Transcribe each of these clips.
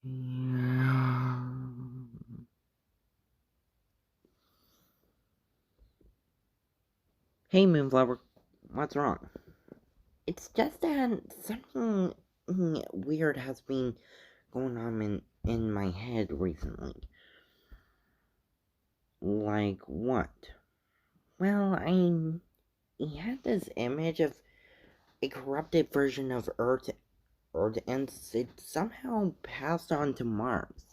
Yeah. Hey, Moonflower, what's wrong? It's just that something weird has been going on in my head recently. Like what? Well, I had this image of a corrupted version of Earth, and it somehow passed on to Mars.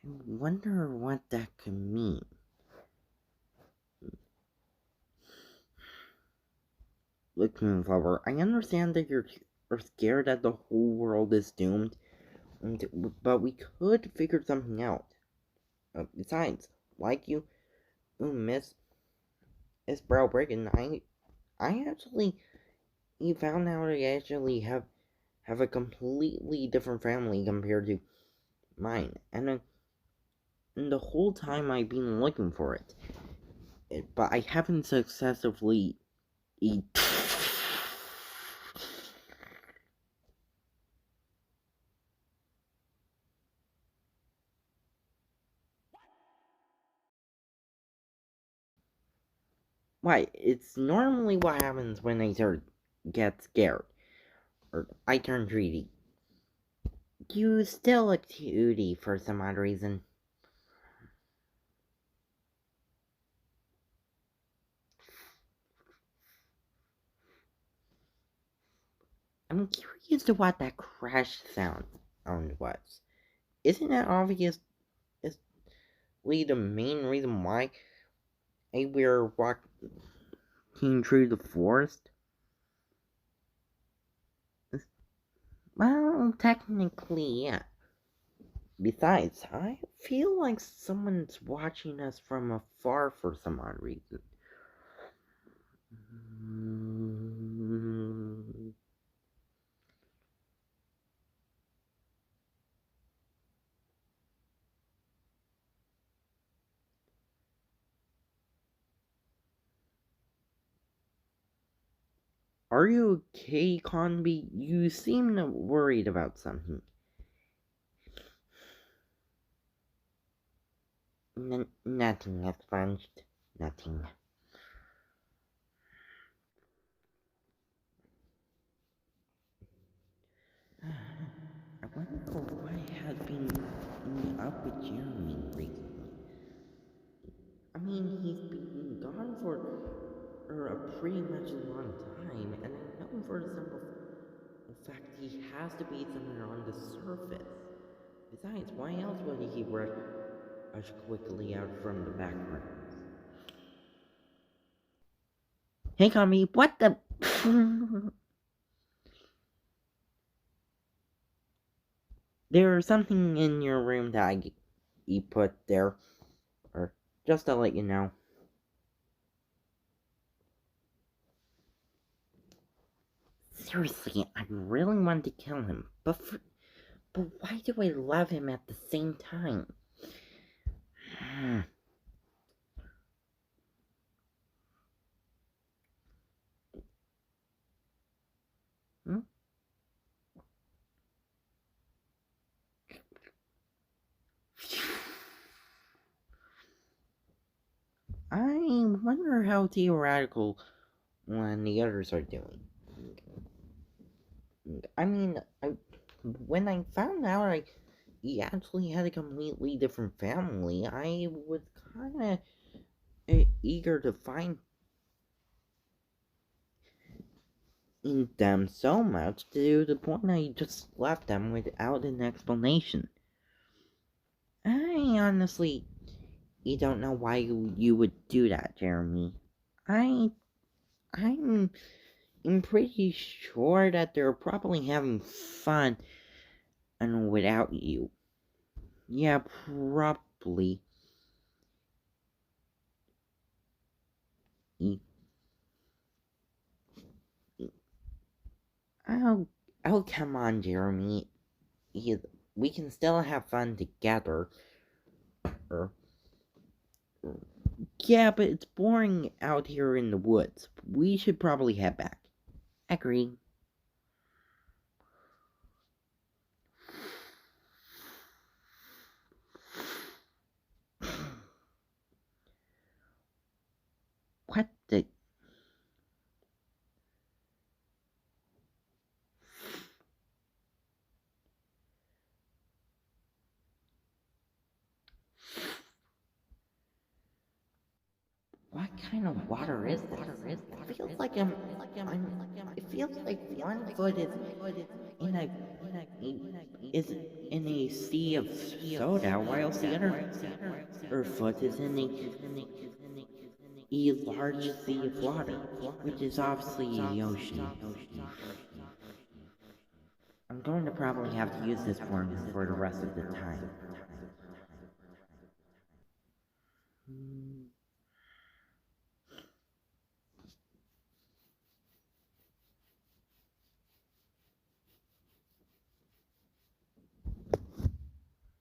I wonder what that could mean. Look, Moonflower, I understand that you're scared that the whole world is doomed, but we could figure something out. Besides, like Miss Browbrick, I actually, you found out I actually have a completely different family compared to mine, and the whole time I've been looking for it, but I haven't successfully eat. Why? It's normally what happens when I get scared or I turn greedy. You still look cutie for some odd reason. I'm curious to what that crash sound was. Isn't it obviously the main reason why we're walking through the forest? Well, technically, yeah. Besides, I feel like someone's watching us from afar for some odd reason. Mm. Are you okay, Conby? You seem worried about something. Nothing, expunged. Nothing. I wonder what has been up with Jeremy recently. I mean, he's been gone for a pretty much long time, and I know for the simple fact he has to be somewhere on the surface. Besides, why else would he rush quickly out from the back rooms? Hey, Kami, what the? There's something in your room that you put there, or just to let you know. Seriously, I really want to kill him, but why do I love him at the same time? Hmm? I wonder how theoretical when the others are doing. I mean, when I found out he actually had a completely different family, I was kind of eager to find in them so much to the point I just left them without an explanation. I honestly, you don't know why you would do that, Jeremy. I, I'm pretty sure that they're probably having fun and without you. Yeah, probably. Oh, oh, come on, Jeremy. We can still have fun together. Er, yeah, but it's boring out here in the woods. We should probably head back. Agree. kind of water is this? It feels like it feels like one foot in is in a sea of soda, whilst the other foot is in a large sea of water, which is obviously the ocean. I'm going to probably have to use this formula for the rest of the time.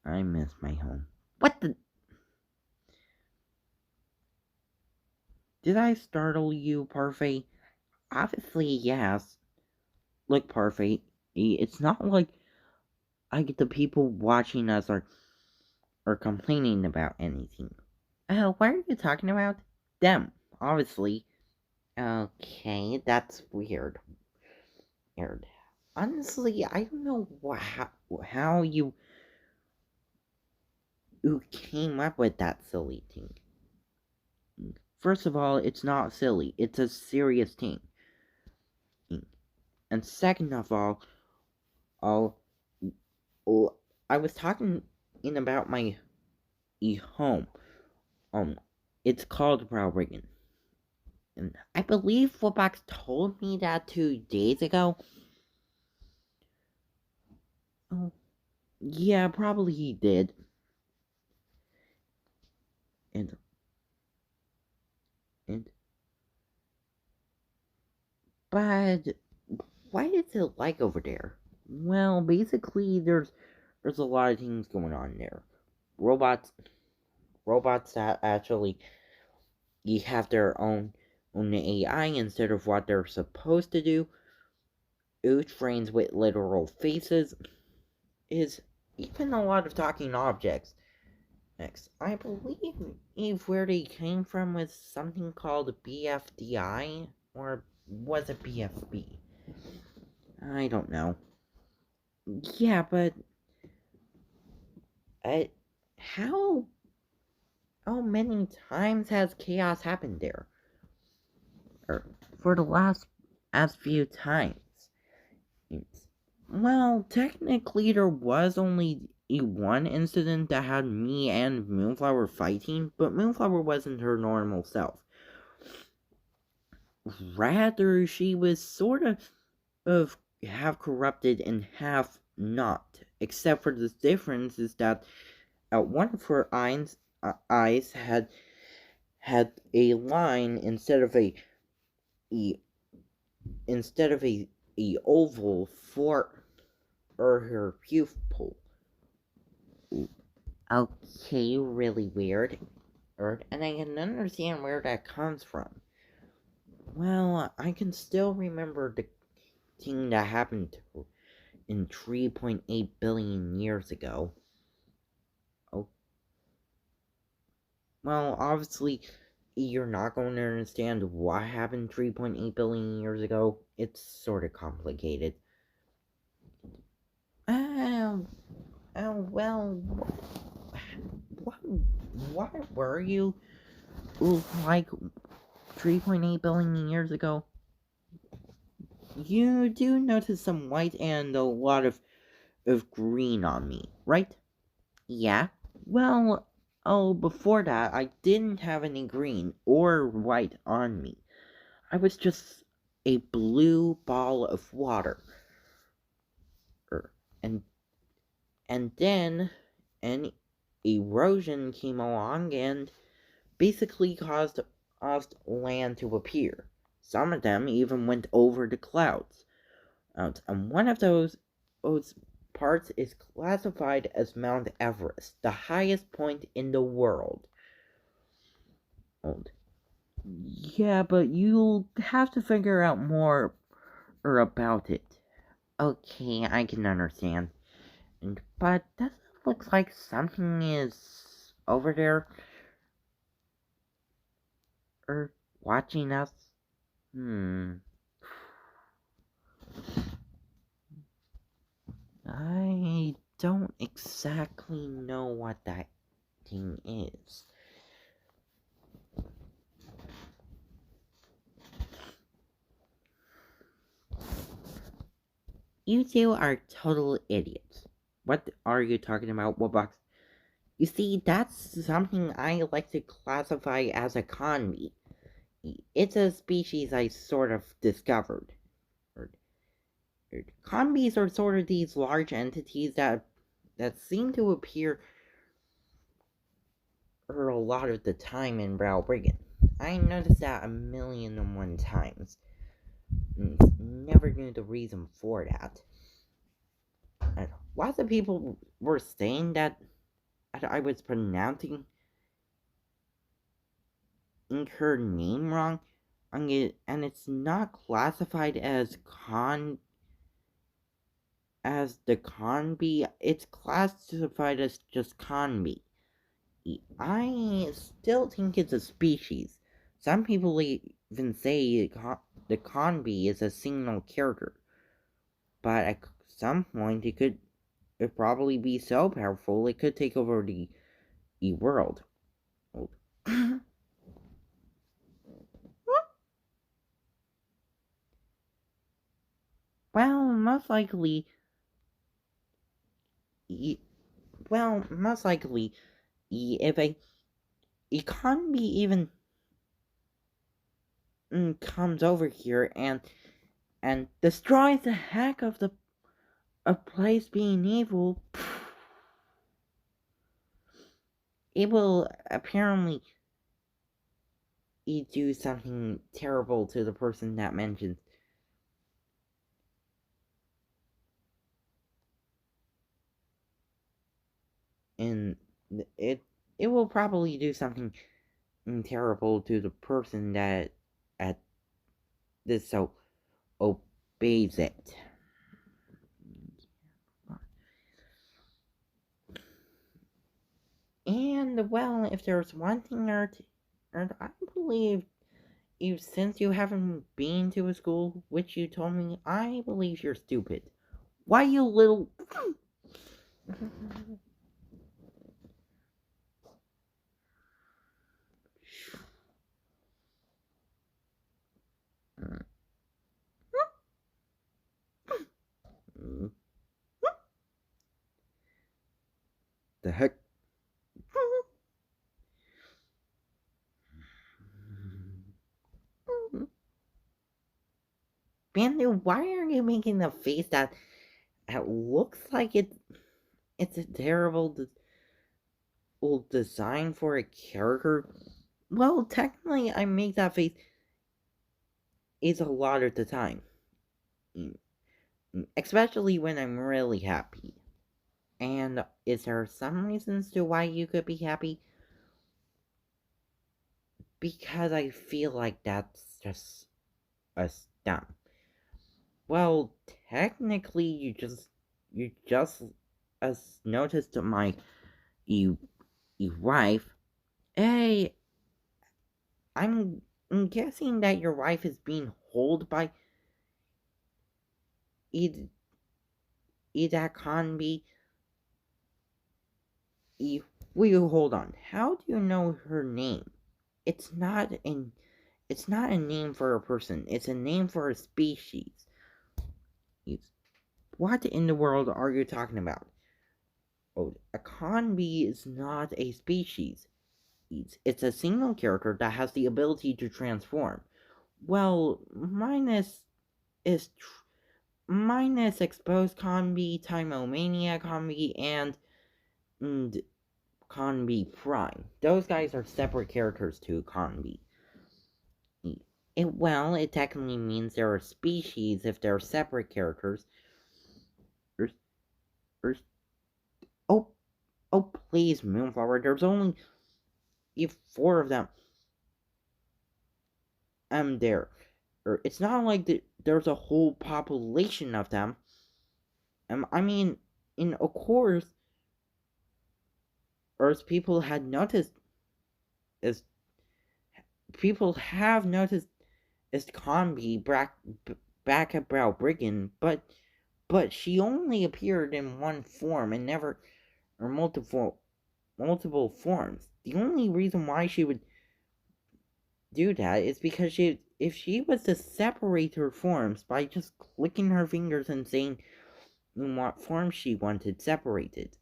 I miss my home. What the? Did I startle you, Parfait? Obviously, yes. Look, Parfait, it's not like the people watching us are complaining about anything. What are you talking about? Them, obviously. Okay, that's weird. Weird. Honestly, I don't know how you who came up with that silly thing. First of all, it's not silly. It's a serious thing. And second of all, I was talking about my home. It's called Browrigan. And I believe Flipbox told me that 2 days ago. Oh, yeah, probably he did. And but what is it like over there? Well, basically, there's a lot of things going on there. Robots that actually have their own AI instead of what they're supposed to do. Trains with literal faces. Is even a lot of talking objects. Next, I believe where they came from was something called BFDI, or was it BFB? I don't know. Yeah, but how many times has chaos happened there? Or for the last few times? Well, technically there was only one incident that had me and Moonflower fighting, but Moonflower wasn't her normal self. Rather, she was sort of half corrupted and half not, except for the difference is that one of her eyes had a line instead of a oval for her pupil. Okay, really weird. And I can understand where that comes from. Well, I can still remember the thing that happened in 3.8 billion years ago. Oh. Well, obviously, you're not going to understand what happened 3.8 billion years ago. It's sort of complicated. Well, what were you like 3.8 billion years ago? You do notice some white and a lot of green on me, right? Yeah. Well, before that, I didn't have any green or white on me. I was just a blue ball of water. And then an erosion came along and basically caused land to appear. Some of them even went over the clouds. And one of those parts is classified as Mount Everest, the highest point in the world. Yeah, but you'll have to figure out more about it. Okay, I can understand. But doesn't it look like something is over there? Or watching us? I don't exactly know what that thing is. You two are total idiots. What are you talking about? What box? You see, that's something I like to classify as a conby. It's a species I sort of discovered. Conbies are sort of these large entities that seem to appear a lot of the time in Browbriggen. I noticed that 1,000,001 times. Never knew the reason for that. Lots of people were saying that I was pronouncing her name wrong, and it's not classified as the conby. It's classified as just conby. I still think it's a species. Some people even say the conby is a single character, but at some point it probably be so powerful it could take over the world. Well, most likely. Most likely, if a economy even comes over here and destroys the heck of the a place being evil, it will apparently do something terrible to the person that mentions. And it will probably do something terrible to the person that at this so obeys it. And well, if there's one thing or I believe since you haven't been to a school, which you told me, I believe you're stupid. Why, you little. The heck? Bandu, why are you making a face that looks like it's a terrible design for a character? Well, technically, I make that face is a lot of the time. Especially when I'm really happy. And is there some reasons to why you could be happy? Because I feel like that's just a stunt. Well, technically, you just noticed my you wife. Hey, I'm guessing that your wife is being held by Ida Conby. Will you hold on? How do you know her name? It's not a name for a person. It's a name for a species. What in the world are you talking about? Oh, a conbee is not a species. It's a single character that has the ability to transform. Well, minus exposed conbee, Timomania conbee, and conbee prime. Those guys are separate characters to conbee. It technically means there are species if they're separate characters. Oh, please, Moonflower. There's only four of them. There. It's not like there's a whole population of them. I mean, of course, as people had noticed, as people have noticed, as Conby back at Browbriggen, but she only appeared in one form and never, or multiple forms. The only reason why she would do that is because if she was to separate her forms by just clicking her fingers and saying in what form she wanted separated.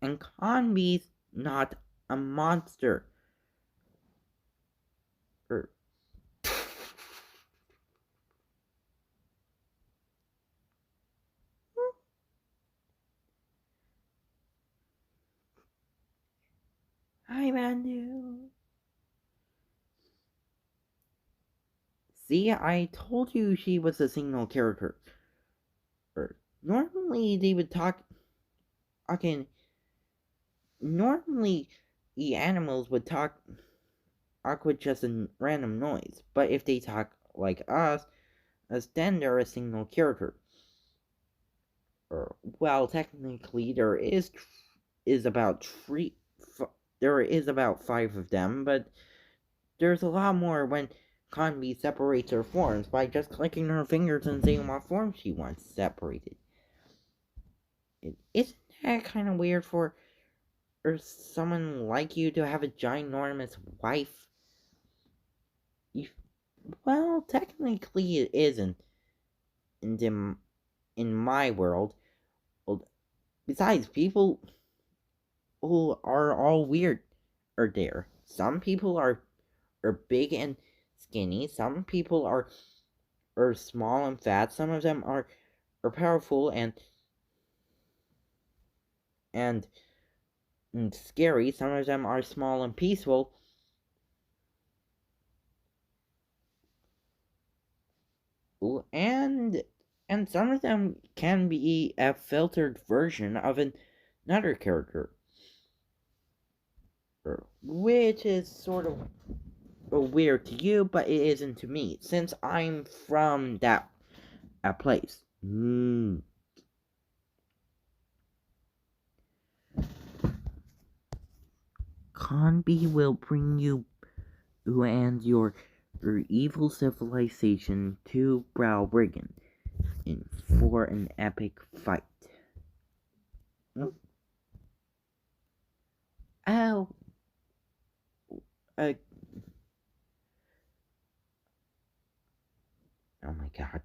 And Conby's not a monster. Er, Hi, Mandu. See, I told you she was a single character. Normally they would talk. Okay, normally the animals would talk with just a random noise, but if they talk like us, then they're a single character. Well, technically is about there is about 5 of them, but there's a lot more when Conby separates her forms by just clicking her fingers and saying what form she wants separated. Isn't that kind of weird for someone like you to have a ginormous wife? Well, technically it isn't. In my world, well, besides, people who are all weird are there. Some people are big and skinny. Some people are small and fat. Some of them are powerful and scary. Some of them are small and peaceful. And some of them can be a filtered version of another character, which is sort of weird to you, but it isn't to me, since I'm from that place. Conby will bring you and your evil civilization to Browrigan for an epic fight. Oh, oh my god.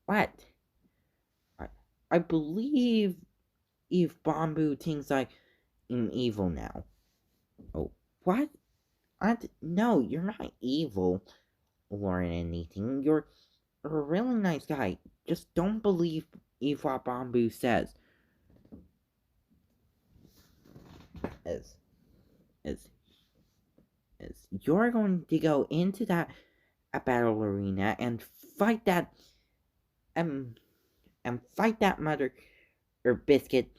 What? I believe Eve Bambu thinks I'm evil now. Oh, what? No, you're not evil or anything. You're a really nice guy. Just don't believe what Bambu says. As you're going to go into that battle arena and fight that and fight that mother or biscuit